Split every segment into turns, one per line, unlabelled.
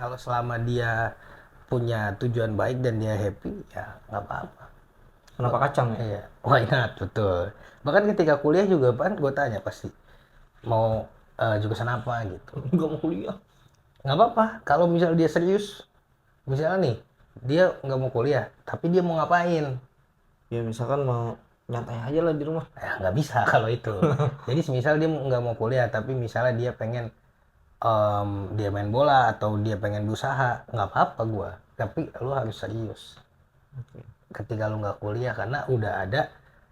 kalau selama dia punya tujuan baik dan dia happy, ya nggak apa-apa.
Kenapa kacang ya?
Iya, why not, betul. Bahkan ketika kuliah juga kan gue tanya pasti mau jurusan apa gitu.
Nggak mau kuliah.
Nggak apa-apa kalau misal dia serius, misalnya nih dia nggak mau kuliah tapi dia mau ngapain,
Ya misalkan mau nyantai aja lah di rumah.
ya nggak bisa kalau itu. Jadi misal dia nggak mau kuliah tapi misalnya dia pengen dia main bola atau dia pengen berusaha, nggak apa-apa gua, tapi lu harus serius ketika lu nggak kuliah karena udah ada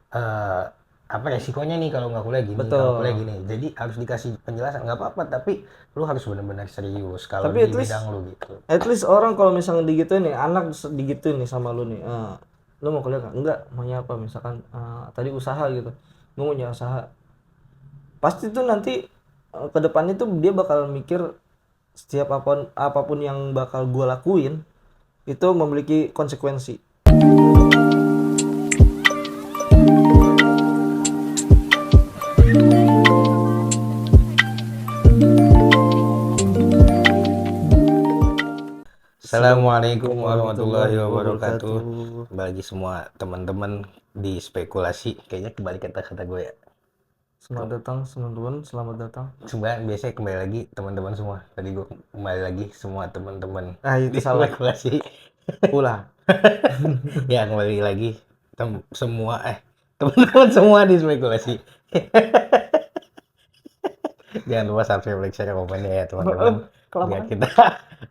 eh, apa resikonya nih kalau nggak kuliah gini, kalau kuliah
Betul.
gini. Jadi harus dikasih penjelasan, nggak apa-apa tapi lu harus benar-benar serius kalau
Tapi
di bidang lu gitu.
at least orang kalau misalnya digituin nih, anak digituin nih sama lu nih. Lu mau kuliah nggak? Enggak. Maunya apa? Misalkan tadi usaha gitu. Gue mau usaha. Pasti tuh nanti ke depannya tuh dia bakal mikir setiap apapun apapun yang bakal gue lakuin itu memiliki konsekuensi.
Assalamualaikum warahmatullahi
Warahmatullahi
wabarakatuh.
wabarakatuh.
Bagi semua teman-teman di spekulasi, kayaknya kembali kata-kata gue ya.
Selamat datang teman-teman, selamat datang.
Sebenarnya biasanya kembali lagi teman-teman semua. Tadi gue kembali lagi semua teman-teman
Ah itu
di
salah.
spekulasi.
Ulah.
Ya kembali lagi semua teman-teman semua di spekulasi. Jangan lupa subscribe, like, share, komen ya teman-teman. Biar
Kelamaan.
kita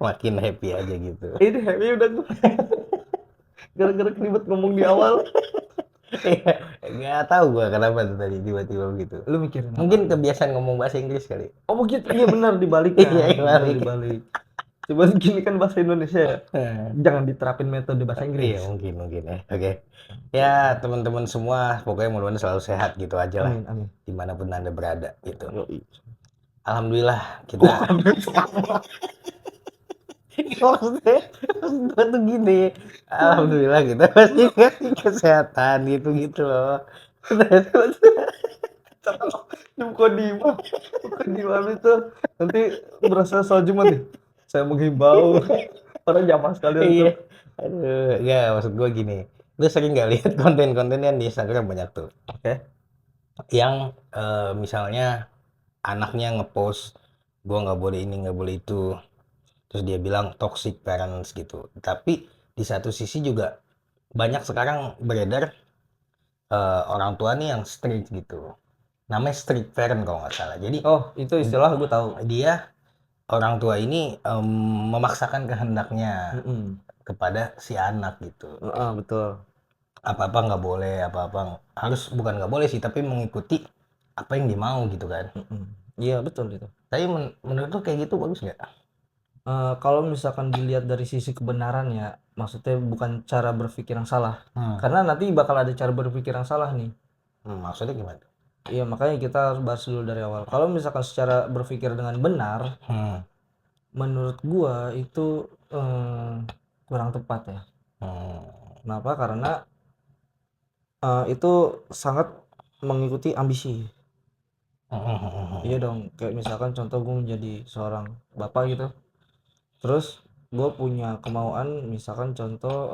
makin happy aja gitu.
Ini happy udah gue. Gara-gara kelibet ngomong di awal.
Nggak tahu gue kenapa tuh tadi tiba-tiba gitu.
Lu mikirin apa?
Mungkin kebiasaan ngomong bahasa Inggris kali.
Oh begitu, iya benar
Iya,
dibalikkan, benar
balik.
dibalik. Coba gini kan bahasa Indonesia ya. Jangan diterapin metode bahasa
Iya,
Inggris.
mungkin ya. Oke. Ya,
Oke.
teman-teman semua, pokoknya mudah-mudahan selalu sehat gitu aja lah.
Amin, amin.
Dimanapun Anda berada gitu.
Yoi.
Alhamdulillah
Kok
kita
ada sama?
maksud gua tuh gini. Alhamdulillah kita pasti kasih kesehatan gitu-gitu loh.
Bukan Dima. Bukan Dima itu. Nanti berasa soal Jumat nih. Saya menghimbau para jamaah sekalian
Iya.
tuh.
Aduh, ya maksud gua gini. Lu sering nggak lihat konten-konten yang di Instagram banyak tuh.
Oke.
Yang misalnya anaknya ngepost, gua nggak boleh ini, nggak boleh itu. Terus dia bilang toxic parents gitu. Tapi di satu sisi juga banyak sekarang beredar orang tua nih yang strict gitu. Namanya strict parent kalau nggak salah. Jadi
Oh, itu istilah gue tahu.
dia orang tua ini memaksakan kehendaknya
Mm-mm.
kepada si anak gitu.
Betul.
Apa-apa nggak boleh, apa-apa harus, bukan nggak boleh sih, tapi mengikuti apa yang dimau gitu kan.
Mm-mm. Iya, betul itu.
Tapi menurut lu kayak gitu bagus nggak?
Kalau misalkan dilihat dari sisi kebenaran ya, maksudnya bukan cara berpikir yang salah.
Hmm.
Karena nanti bakal ada cara berpikir yang salah nih.
Maksudnya gimana?
Iya, makanya kita harus bahas dulu dari awal. Kalau misalkan secara berpikir dengan benar,
Hmm.
menurut gua itu kurang tepat ya.
Hmm.
Kenapa? Karena itu sangat mengikuti ambisi. Iya dong, kayak misalkan contoh gue menjadi seorang bapak gitu. Terus gue punya kemauan, misalkan contoh,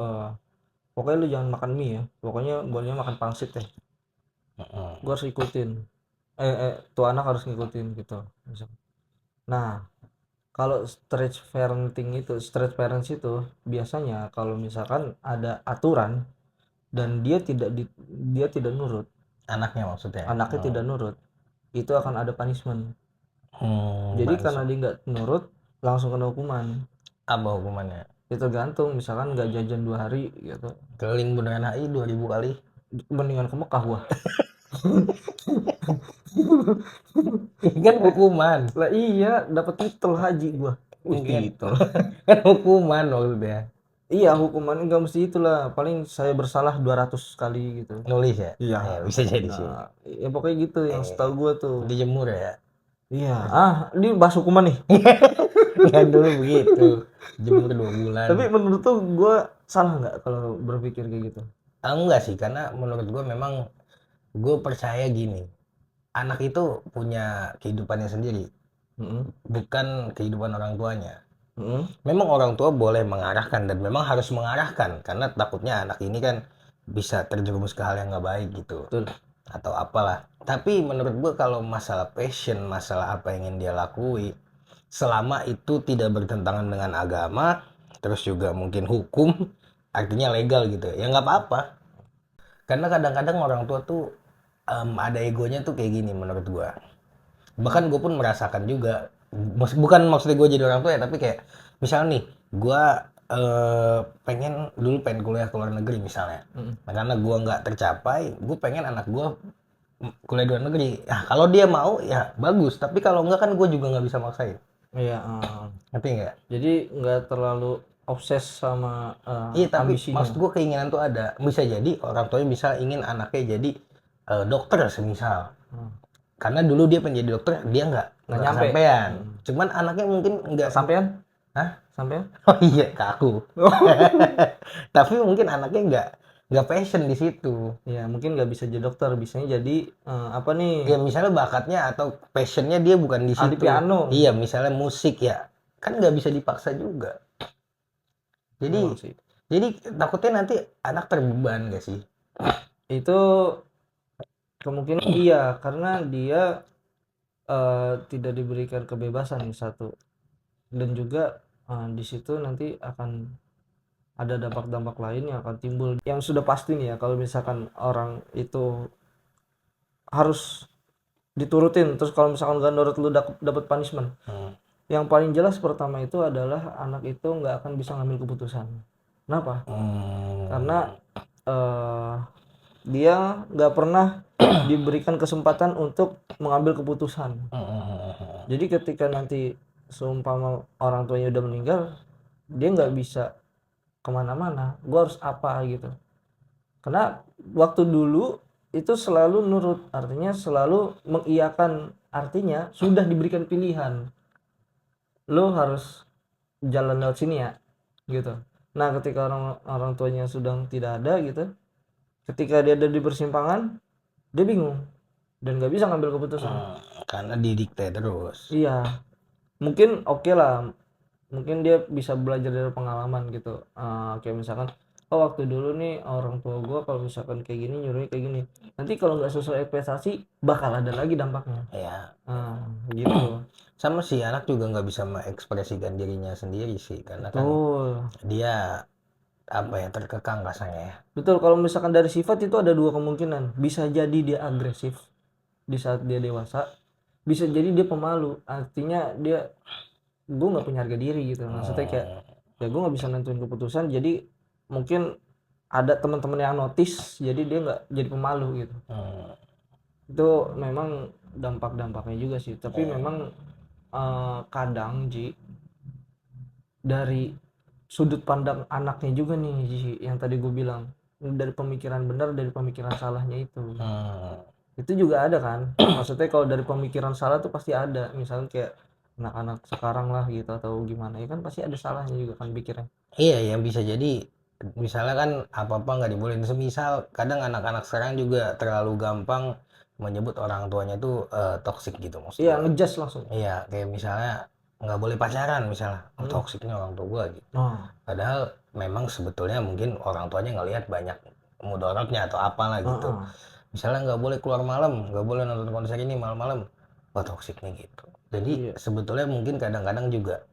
pokoknya lu jangan makan mie ya. Pokoknya bolehnya makan pangsit ya. Gue harus ikutin. Tuh anak harus ngikutin gitu. Nah, kalau stretch parents itu biasanya kalau misalkan ada aturan dan dia tidak nurut,
Anaknya maksudnya.
anaknya tidak nurut, itu akan ada punishment. Jadi karena
Bagus.
dia nggak nurut, langsung kena hukuman.
Apa hukumannya?
Itu tergantung, misalkan nggak jajan 2 hari gitu.
Keliling Bundaran HI 2000 kali.
Mendingan ke Mekah gua.
Kan hukuman.
Lah iya, dapat titel haji gua. Wih,
Kan,
titel.
kan hukuman maksudnya.
Iya, hukuman nggak mesti itulah. Paling saya bersalah 200 kali gitu.
Nulis ya?
Iya.
Ya, bisa jadi sih.
Nah, ya pokoknya gitu yang
Eh,
setahu gua tuh.
dijemur ya?
Iya. Ini bahas hukuman nih.
Kan dulu begitu. Jemur 2 bulan.
Tapi menurut tuh gua salah nggak kalau berpikir kayak gitu?
Enggak sih, karena menurut gue memang gue percaya gini. Anak itu punya kehidupannya sendiri,
Mm-mm.
bukan kehidupan orang tuanya. Memang orang tua boleh mengarahkan dan memang harus mengarahkan karena takutnya anak ini kan bisa terjerumus ke hal yang nggak baik gitu.
Betul.
Atau apalah. Tapi menurut gua kalau masalah passion, masalah apa yang ingin dia lakui, selama itu tidak bertentangan dengan agama, terus juga mungkin hukum, artinya legal gitu ya nggak apa-apa. Karena kadang-kadang orang tua tuh ada egonya tuh kayak gini menurut gua. Bahkan gue pun merasakan juga, bukan maksudnya gue jadi orang tua ya, tapi kayak misalnya nih gue pengen kuliah ke luar negeri misalnya. Nah, karena gue nggak tercapai, gue pengen anak gue kuliah di luar negeri. Nah, kalau dia mau ya bagus, tapi kalau enggak kan gue juga nggak bisa maksain.
Iya,
Ngerti nggak?
jadi nggak terlalu obses sama
Iya, tapi
ambisinya.
maksud gue keinginan tuh ada. Bisa jadi orang tuanya bisa ingin anaknya jadi dokter semisal. Karena dulu dia pengen jadi dokter, dia nggak
nyampe.
kesampean. Cuman anaknya mungkin nggak
Sampean?
Hah?
Sampean?
Oh iya, ke aku. Tapi mungkin anaknya nggak passion di situ.
Ya mungkin nggak bisa jadi dokter, bisanya jadi apa nih?
Ya misalnya bakatnya atau passionnya dia bukan di
Ahli
situ.
piano.
Iya, misalnya musik ya, kan nggak bisa dipaksa juga. Jadi,
Memang sih.
jadi takutnya nanti anak terbeban gak sih?
Itu kemungkinan iya, karena dia tidak diberikan kebebasan nih satu, dan juga di situ nanti akan ada dampak-dampak lain yang akan timbul, yang sudah pasti nih ya. Kalau misalkan orang itu harus diturutin, terus kalau misalkan gak nurut lu dapat punishment. Yang paling jelas pertama itu adalah anak itu nggak akan bisa ngambil keputusan. Kenapa? Karena dia nggak pernah diberikan kesempatan untuk mengambil keputusan. Jadi ketika nanti seumpama orang tuanya udah meninggal, dia nggak bisa kemana-mana. Gue harus apa gitu? Karena waktu dulu itu selalu nurut, artinya selalu mengiyakan, artinya sudah diberikan pilihan. Lo harus jalan lewat sini ya, gitu. Nah, ketika orang tuanya sudah tidak ada gitu, ketika dia ada di persimpangan, dia bingung dan nggak bisa ngambil keputusan.
Karena didikte terus.
Iya, mungkin oke lah, mungkin dia bisa belajar dari pengalaman gitu. Kayak misalkan, oh waktu dulu nih orang tua gue kalau misalkan kayak gini nyuruhnya kayak gini, nanti kalau nggak sesuai ekspektasi bakal ada lagi dampaknya.
Ya,
Gitu.
sama sih anak juga nggak bisa mengekspresikan dirinya sendiri sih, karena kan
Betul.
dia apa ya terkekang rasanya ya.
Betul, kalau misalkan dari sifat itu ada dua kemungkinan. Bisa jadi dia agresif di saat dia dewasa, bisa jadi dia pemalu. Artinya dia, gue nggak punya harga diri gitu. Maksudnya kayak, ya gue nggak bisa nentuin keputusan. Jadi mungkin ada teman-teman yang notice, jadi dia nggak jadi pemalu gitu. Itu memang dampak-dampaknya juga sih. Tapi memang kadang Ji, dari sudut pandang anaknya juga nih Ji, yang tadi gue bilang, dari pemikiran benar, dari pemikiran salahnya itu juga ada kan. Maksudnya kalau dari pemikiran salah tuh pasti ada, misalnya kayak anak-anak sekarang lah gitu atau gimana ya, kan pasti ada salahnya juga kan pikirnya.
Iya, yang bisa jadi misalnya kan apa-apa nggak dibolehin. Semisal kadang anak-anak sekarang juga terlalu gampang menyebut orang tuanya tuh toksik gitu maksud
Iya,
gua.
ngejudge langsung.
Iya, kayak misalnya nggak boleh pacaran misalnya, toksiknya orang tua gua gitu. Padahal memang sebetulnya mungkin orang tuanya ngelihat banyak mudorotnya atau apalah gitu. Misalnya nggak boleh keluar malam, nggak boleh nonton konser ini malam-malam, wah toksiknya gitu. Jadi sebetulnya mungkin kadang-kadang juga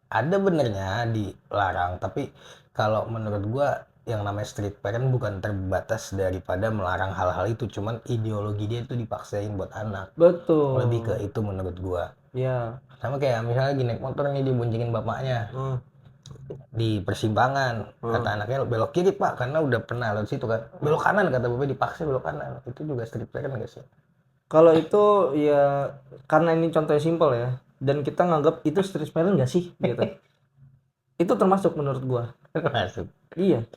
ada benernya dilarang, tapi kalau menurut gua yang namanya street parent bukan terbatas daripada melarang hal-hal itu, cuman ideologi dia itu dipaksain buat anak.
Betul.
Lebih ke itu menurut gua.
Iya.
Sama kayak misalnya lagi naik motor nih diboncengin bapaknya di persimpangan, kata anaknya belok kiri pak, karena udah pernah lewat situ kan, belok kanan kata bapaknya, dipaksa belok kanan. Itu juga street parent gak sih?
Kalau itu ya karena ini contohnya simpel ya, dan kita nganggap itu street parent nggak sih gitu. Itu termasuk menurut gua.
Masuk.
Iya.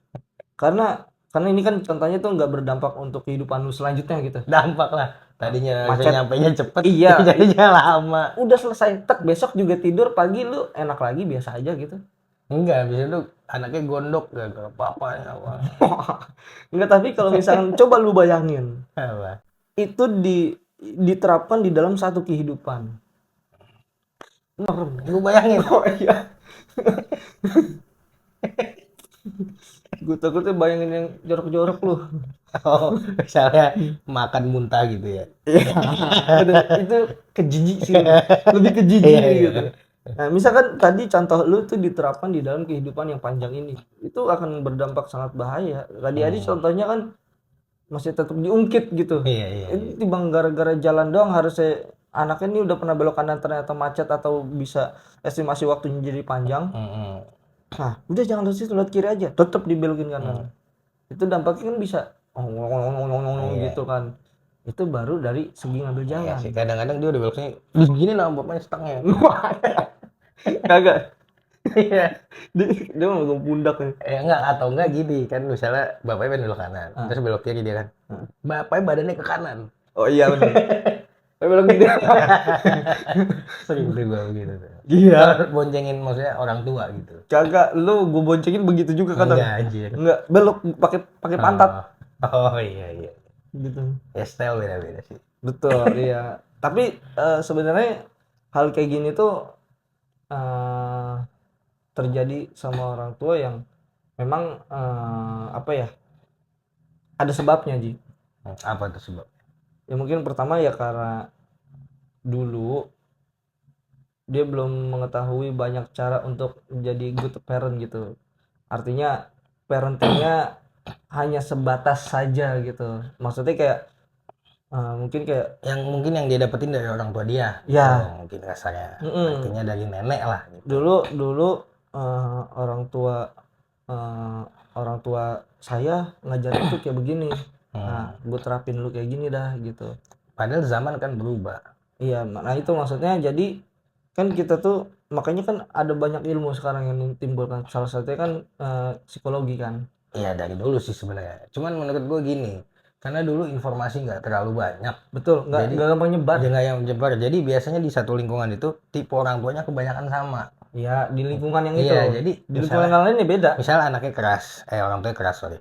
Karena ini kan contohnya tuh nggak berdampak untuk kehidupan lu selanjutnya gitu.
Dampak lah. Tadinya
Macet.
nyampainya cepet,
Iya.
jadinya lama.
Udah selesai tek, besok juga tidur, pagi lu enak lagi biasa aja gitu.
Enggak, bisa tuh anaknya gondok gak ke papanya apa.
Enggak, tapi kalau misalnya coba lu bayangin. Itu diterapkan di dalam satu kehidupan. Merem.
Gue bayangin.
Oh iya. Gue takutnya bayangin yang jorok-jorok lu.
Oh, misalnya makan muntah gitu ya.
Iya, bener. Itu kejijik sih. Lebih
Iya,
kejijik
iya.
gitu. Nah, misalkan tadi contoh lu tuh diterapkan di dalam kehidupan yang panjang ini, itu akan berdampak sangat bahaya. Tadi aja
Hmm.
contohnya kan masih tetap diungkit gitu.
Iya, iya, iya.
Ini timbang gara-gara jalan doang harusnya anaknya ini udah pernah belok kanan ternyata macet atau bisa estimasi waktunya jadi panjang.
Hmm,
Nah, udah jangan lewat situ, lewat kiri aja. Tetap dibelokin
hmm.
kanan. Itu dampaknya kan bisa
Iya.
gitu kan. Itu baru dari segi ngambil
Iya
jalan.
sih, kadang-kadang dia udah belok sini. Terus gini lah bapaknya setengah.
Kagak.
Iya.
Dia mau megang pundak nih.
Enggak, atau enggak gini kan, misalnya bapaknya pengen belok kanan,
Ah,
terus belok kiri dia kan.
ah.
Bapaknya badannya ke kanan.
Oh iya bener. Tapi belok gini.
Sering tuh gua begitu tuh.
Iya.
Kalau boncengin maksudnya orang tua gitu.
Kagak, lu gue boncengin begitu juga kadang.
Enggak anjir.
Enggak, belok pakai pakai pantat
Oh, oh iya iya.
gitu.
Ya style beda-beda sih.
Betul, iya. Tapi sebenarnya hal kayak gini tuh eh, terjadi sama orang tua yang memang apa ya? Ada sebabnya, Ji.
Apa tuh sebab?
Ya mungkin pertama ya karena dulu dia belum mengetahui banyak cara untuk menjadi good parent gitu. Artinya parentingnya hanya sebatas saja gitu. Maksudnya kayak mungkin kayak
Yang mungkin yang dia dapetin dari orang tua dia gitu,
ya,
mungkin kasarnya.
mm-mm.
Artinya dari nenek lah gitu.
Dulu orang tua eh, orang tua saya ngajarin tuh kayak begini. Nah, gue terapin lu kayak gini dah gitu.
Padahal zaman kan berubah.
Iya, nah itu maksudnya jadi kan kita tuh makanya kan ada banyak ilmu sekarang yang timbulkan, salah satunya kan psikologi kan.
Iya dari dulu sih sebenarnya. Cuman menurut gue gini, karena dulu informasi nggak terlalu banyak,
Betul,
jadi
nggak gampang nyebar.
nggak yang menyebar. Jadi biasanya di satu lingkungan itu tipe orang tuanya kebanyakan sama.
Iya, di lingkungan yang itu.
Iya, jadi
Di lingkungan yang lain ya beda.
misalnya anaknya keras, orang tuanya keras sorry.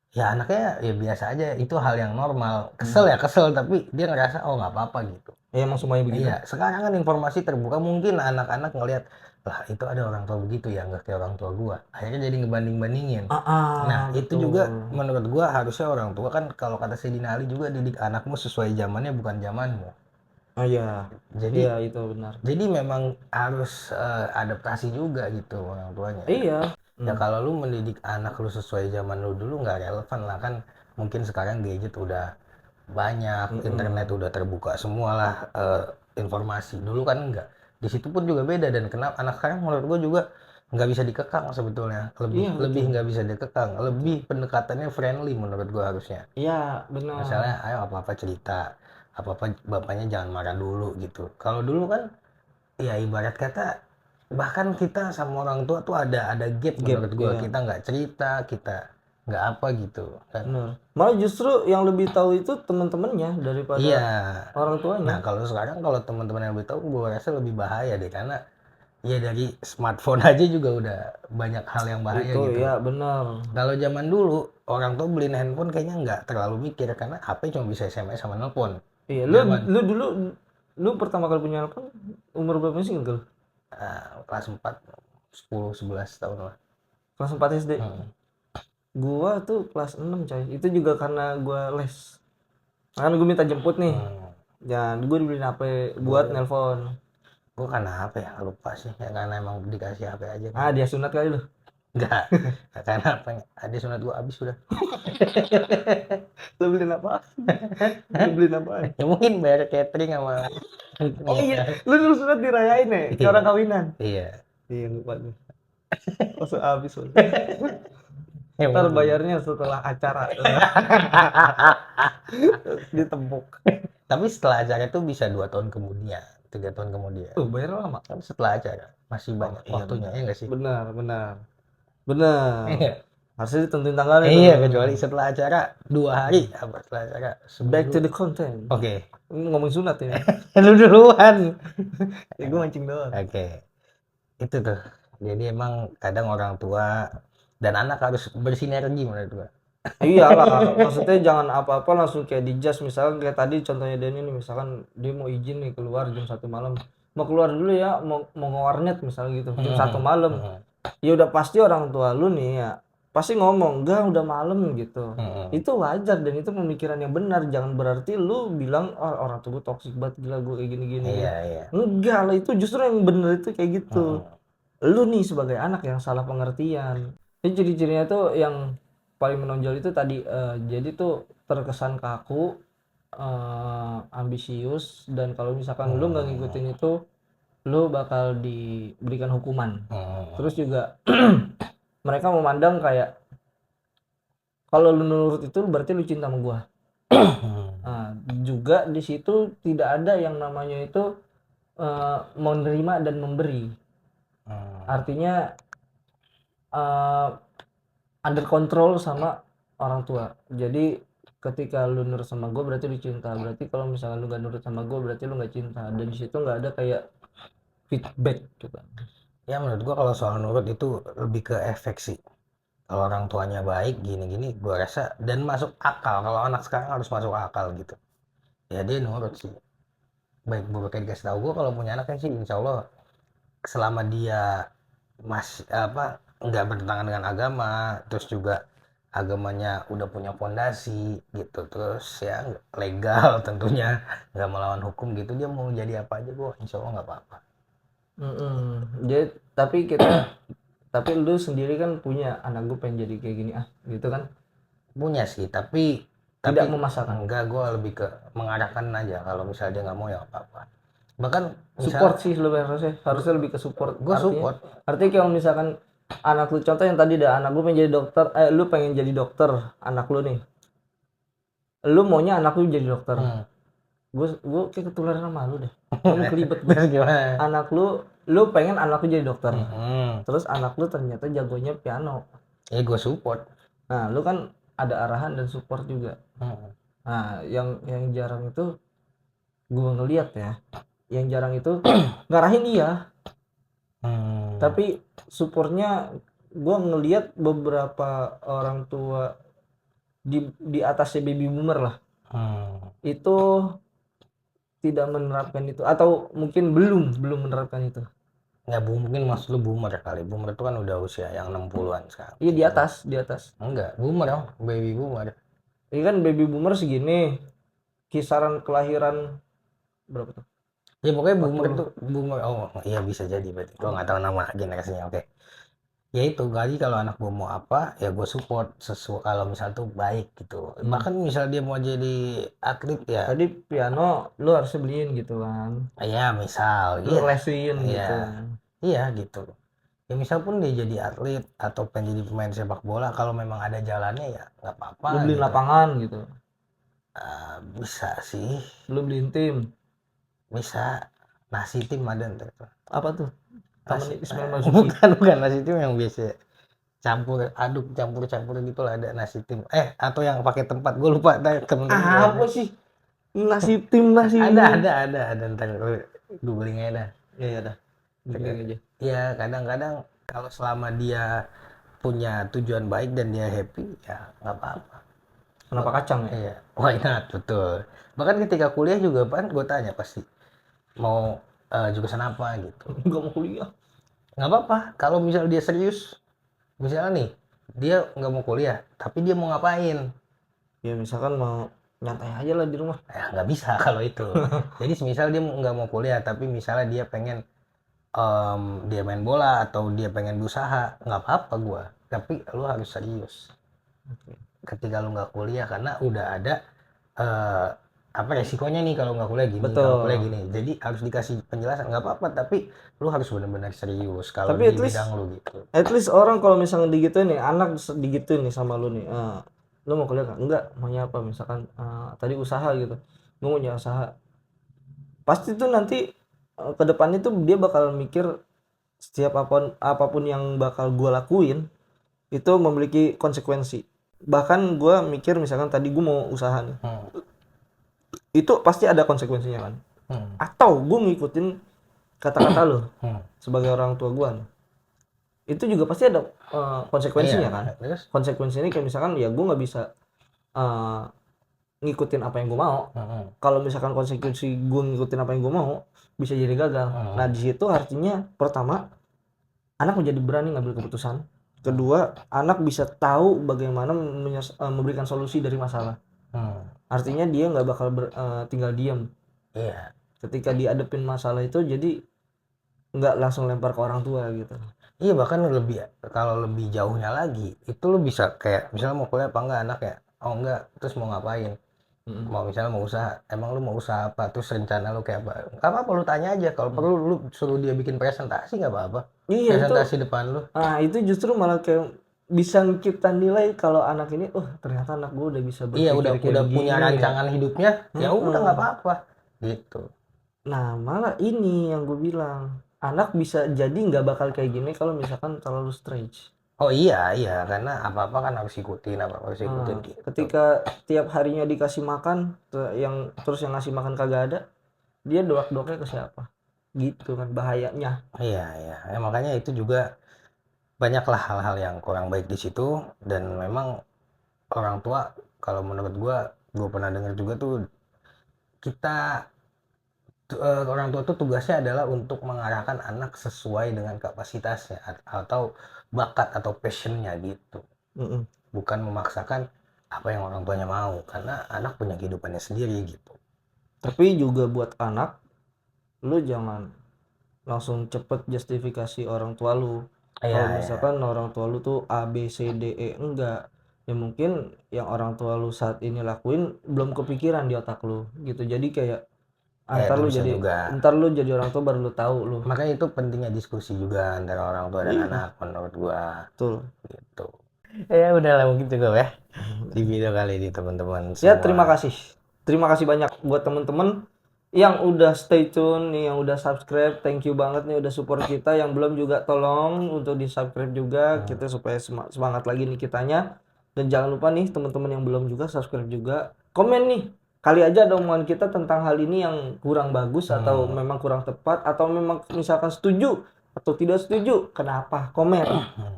Ya anaknya ya biasa aja, itu hal yang normal. Kesel ya kesel, tapi dia ngerasa oh nggak apa-apa gitu.
Ya emang semuanya begitu.
Iya, sekarang kan informasi terbuka, mungkin anak-anak ngelihat lah itu ada orang tua begitu ya, nggak kayak orang tua gua. Akhirnya jadi ngebanding-bandingin. Nah, itu
Betul.
juga menurut gua harusnya orang tua kan kalau kata si Dina Ali juga didik anakmu sesuai zamannya bukan zamanmu.
Iya.
Jadi
Iya, itu benar.
jadi memang harus adaptasi juga gitu orang tuanya.
Iya.
Ya kalau lu mendidik anak lu sesuai zaman lu dulu nggak relevan lah kan. Mungkin sekarang gadget udah banyak, internet udah terbuka semua lah informasi. Dulu kan enggak. Di situ pun juga beda, dan kenapa anak sekarang menurut gua juga nggak bisa dikekang sebetulnya. Lebih
Iya,
lebih
betul.
nggak bisa dikekang, lebih pendekatannya friendly menurut gua harusnya.
Iya, benar.
Misalnya ayo apa-apa cerita, apa-apa bapaknya jangan marah dulu gitu. Kalau dulu kan ya ibarat kata bahkan kita sama orang tua tuh ada gap menurut gua,
iya.
kita nggak cerita, kita nggak apa gitu kan.
Benar. Malah justru yang lebih tahu itu teman-temannya daripada
Iya.
orang
Nah
tuanya.
kalau sekarang kalau teman-teman yang lebih tahu gua rasa lebih bahaya deh, karena ya dari smartphone aja juga udah banyak hal yang bahaya
Itu
gitu.
ya benar.
Kalau zaman dulu orang tua beliin handphone kayaknya nggak terlalu mikir, karena HP cuma bisa SMS sama nelpon.
Iya,
Zaman
lu dulu lu pertama kali punya handphone umur berapa sih Uncle?
kelas 4 10 11 tahun lah.
Kelas 4 SD. Gua tuh kelas 6 coy. Itu juga karena gua les. Kan gue minta jemput nih. Ya, gue dibeliin HP buat nelpon.
Gue karena apa ya lupa sih ya, karena emang dikasih HP aja kan.
Dia sunat kali lu.
Enggak karena apa ya, ada sunat gue habis sudah.
Lu beliin apa? Lu beliin apa?
Ya mungkin bayar catering sama
Oh iya, lu dulu sunat dirayain ya, kayak orang kawinan.
iya
Lupa tuh. Langsung habis.
ya,
Ntar bayarnya setelah acara. Ditempuk.
Tapi setelah acara itu bisa 2 tahun kemudian 3 tahun kemudian.
Bayar lama.
Tapi setelah acara masih banyak
Iya,
waktunya ya nggak sih?
Benar.
Iya.
Harusnya ditentuin tanggalnya.
Iya, kecuali setelah acara 2 hari apa setelah acara
Back to the content.
Oke.
Ngomong sunat ini.
Lu duluan.
Ya gue mancing doang.
Oke. Itu tuh. Jadi emang kadang orang tua dan anak harus bersinergi menurut gua.
Iya lah, maksudnya jangan apa-apa langsung kayak di just, misalkan kayak tadi contohnya Denny nih, misalkan dia mau izin nih keluar jam 1 malam, mau keluar dulu ya, mau nge-warnet misalnya gitu jam 1 malam, ya udah pasti orang tua lu nih ya pasti ngomong enggak udah malam gitu. Itu wajar dan itu pemikiran yang benar, jangan berarti lu bilang oh, orang tua gue toksik banget, gila gue kayak gini gini
Iya,
gini.
iya.
Enggak lah, itu justru yang bener itu kayak gitu. Lu nih sebagai anak yang salah pengertian. Jadi ciri-cirinya tuh yang paling menonjol itu tadi, jadi tuh terkesan kaku, ambisius, dan kalau misalkan lu nggak ngikutin itu lu bakal diberikan hukuman. Terus juga mereka memandang kayak kalau lu nurut itu berarti lu cinta sama gua. Nah, juga di situ tidak ada yang namanya itu menerima dan memberi. Artinya under control sama orang tua. Jadi ketika lu nurut sama gue berarti lu cinta. Berarti kalau misalnya lu gak nurut sama gue berarti lu gak cinta. Dan di situ nggak ada kayak feedback gitu.
Ya menurut gua kalau soal nurut itu lebih ke efek sih. Kalau orang tuanya baik gini-gini gua rasa dan masuk akal. Kalau anak sekarang harus masuk akal gitu. Ya dia nurut sih. Baik buruk kayak dikasih tahu gua kalau punya anak kan sih insya Allah selama dia masih apa nggak bertentangan dengan agama, terus juga agamanya udah punya fondasi gitu, terus ya legal tentunya nggak melawan hukum gitu, dia mau jadi apa aja gua insya Allah nggak apa-apa.
Jadi tapi lu sendiri kan punya anak gue pengen jadi kayak gini gitu kan,
Punya sih, tapi
tidak memaksakan.
enggak, gue lebih ke mengarahkan aja kalau misalnya dia nggak mau ya nggak apa-apa. Bahkan misal
Support sih lebih harusnya lebih ke support.
gue
Artinya
support.
kalau misalkan anak lu, contoh yang tadi dah, anak gue pengen jadi dokter, lu pengen jadi dokter, anak lu nih, lu maunya anak lu jadi dokter. Gue kayak ketularan sama lu deh, kamu kelibet gue.
Terus gimana?
Anak lu pengen anak lu jadi dokter, terus anak lu ternyata jagonya piano.
Ya gue support.
Nah lu kan ada arahan dan support juga. Nah yang jarang itu gue ngeliat ya, yang jarang itu ngarahin iya, tapi supportnya gue ngeliat beberapa orang tua di atasnya baby boomer lah, itu tidak menerapkan itu atau mungkin belum menerapkan itu.
Nggak mungkin, maksud lu boomer kali. Boomer itu kan udah usia yang 60-an sekarang.
Iya di atas.
Enggak, boomer dong, baby boomer.
Ini kan baby boomer segini, kisaran kelahiran berapa tuh?
Ya pokoknya boomer
40.
itu boomer. Oh iya bisa jadi berarti. Gue nggak tahu nama generasinya. Oke. Ya itu kali kalau anak gue mau apa ya gue support sesuai kalau misal tuh baik gitu. Bahkan misal dia mau jadi atlet ya.
Tadi piano lu harus beliin gitu kan,
Ya misal
lu
iya.
lesin
Iya.
gitu.
Iya gitu. Ya misal pun dia jadi atlet atau pengen jadi pemain sepak bola, kalau memang ada jalannya ya nggak apa-apa
Lu beliin
gitu.
lapangan gitu,
Bisa sih,
lu beliin tim.
bisa. Nasi tim ada ntar tuh.
Apa tuh? Taman
Nasi,
Ismail Marzuki.
bukan nasi tim yang biasa campur aduk campur gitu lah, ada nasi tim atau yang pakai tempat gue lupa, temen-temen gue
Apa sih nasi tim nasi
ada ntar gue beli ada.
ya ya dah pegang aja.
Ya kadang-kadang kalau selama dia punya tujuan baik dan dia happy ya nggak apa-apa.
Kenapa kacang ya?
Iya, why not, betul. Bahkan ketika kuliah juga kan gue tanya pasti mau jurusan apa gitu.
Nggak mau kuliah.
Nggak apa-apa kalau misal dia serius, misalnya nih dia nggak mau kuliah tapi dia mau ngapain,
Ya misalkan mau nyantai aja lah di rumah.
ya nggak bisa kalau itu. Jadi misal dia nggak mau kuliah tapi misalnya dia pengen dia main bola atau dia pengen berusaha, nggak apa-apa gua, tapi lu harus serius ketika lu nggak kuliah karena udah ada eh, apa resikonya nih kalau nggak kuliah gini,
Betul.
kalau kuliah gini, jadi harus dikasih penjelasan. Nggak apa-apa tapi lu harus benar-benar serius kalau
Tapi
di bidang lu gitu.
at least orang kalau misalnya digituin nih, anak digituin nih sama lu nih, lu mau kuliah nggak? Enggak, maunya apa? Misalkan tadi usaha gitu, gue mau usaha. Pasti tuh nanti ke depannya tuh dia bakal mikir setiap apapun yang bakal gue lakuin itu memiliki konsekuensi. Bahkan gue mikir misalkan tadi gue mau usaha nih, itu pasti ada konsekuensinya kan. Atau gue ngikutin kata-kata lo sebagai orang tua gue nih, itu juga pasti ada konsekuensinya kan.
Terus
Konsekuensinya kayak misalkan ya gue nggak bisa ngikutin apa yang gue mau.
Hmm.
Kalau misalkan konsekuensi gue ngikutin apa yang gue mau, bisa jadi gagal. Nah di situ artinya pertama, anak menjadi berani ngambil keputusan. Kedua, anak bisa tahu bagaimana memberikan solusi dari masalah. Artinya dia nggak bakal tinggal diam.
Iya.
Ketika dihadapin masalah itu, jadi nggak langsung lempar ke orang tua gitu.
Iya, bahkan kalau lebih jauhnya lagi, itu lu bisa kayak misalnya mau kuliah apa enggak anak ya? Oh enggak, terus mau ngapain? Mau misalnya mau usaha, emang lu mau usaha apa? Terus rencana lu kayak apa? Nggak apa-apa, lu tanya aja. Kalau perlu lu suruh dia bikin presentasi nggak apa-apa.
Iya itu.
Presentasi depan lu.
Itu justru malah kayak bisa kita nilai kalau anak ini, ternyata anak gue udah bisa
Iya,
berpikir kayak
udah
begini
punya
ya.
rancangan hidupnya, ya udah nggak apa-apa gitu.
Nah malah ini yang gue bilang, anak bisa jadi nggak bakal kayak gini kalau misalkan terlalu stretch.
Oh iya, iya, karena apa-apa kan harus ikutin, apa-apa harus ikutin gitu.
Ketika tiap harinya dikasih makan, terus yang ngasih makan kagak ada, dia doak-doaknya ke siapa? Gitu kan bahayanya.
Iya, iya. Ya, makanya itu juga banyaklah hal-hal yang kurang baik di situ, dan memang orang tua, kalau menurut gue pernah dengar juga tuh, orang tua tuh tugasnya adalah untuk mengarahkan anak sesuai dengan kapasitasnya atau bakat atau passionnya gitu. Bukan memaksakan apa yang orang tuanya mau, karena anak punya kehidupannya sendiri gitu.
Tapi juga buat anak, lu jangan langsung cepet justifikasi orang tua lu.
Iya,
Kalau
iya.
misalkan orang tua lu tuh A B C D E, enggak. Ya mungkin yang orang tua lu saat ini lakuin belum kepikiran di otak lu gitu. Jadi kayak
Ya,
ntar
itu
lu
bisa
jadi
juga.
orang tua baru lu tahu lu.
Makanya itu pentingnya diskusi juga antara orang tua dan
Iya,
anak menurut gua
betul.
gitu. Ya udah lah, mungkin cukup ya di video kali ini teman-teman
Ya
semua.
terima kasih banyak buat temen-temen yang udah stay tune nih, yang udah subscribe. Thank you banget nih udah support kita. Yang belum juga tolong untuk di subscribe juga, kita supaya semangat lagi nih kitanya. Dan jangan lupa nih teman-teman yang belum juga subscribe juga, komen nih, kali aja ada omongan kita tentang hal ini yang kurang bagus atau memang kurang tepat, atau memang misalkan setuju atau tidak setuju, kenapa, komen.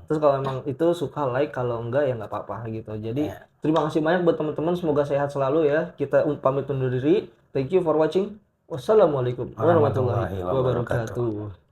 Terus kalau memang itu suka like, kalau enggak ya nggak apa-apa gitu. Jadi terima kasih banyak buat teman-teman, semoga sehat selalu ya. Kita pamit undur diri. Thank you for watching. Wassalamualaikum warahmatullahi
Warahmatullahi wabarakatuh.
wabarakatuh.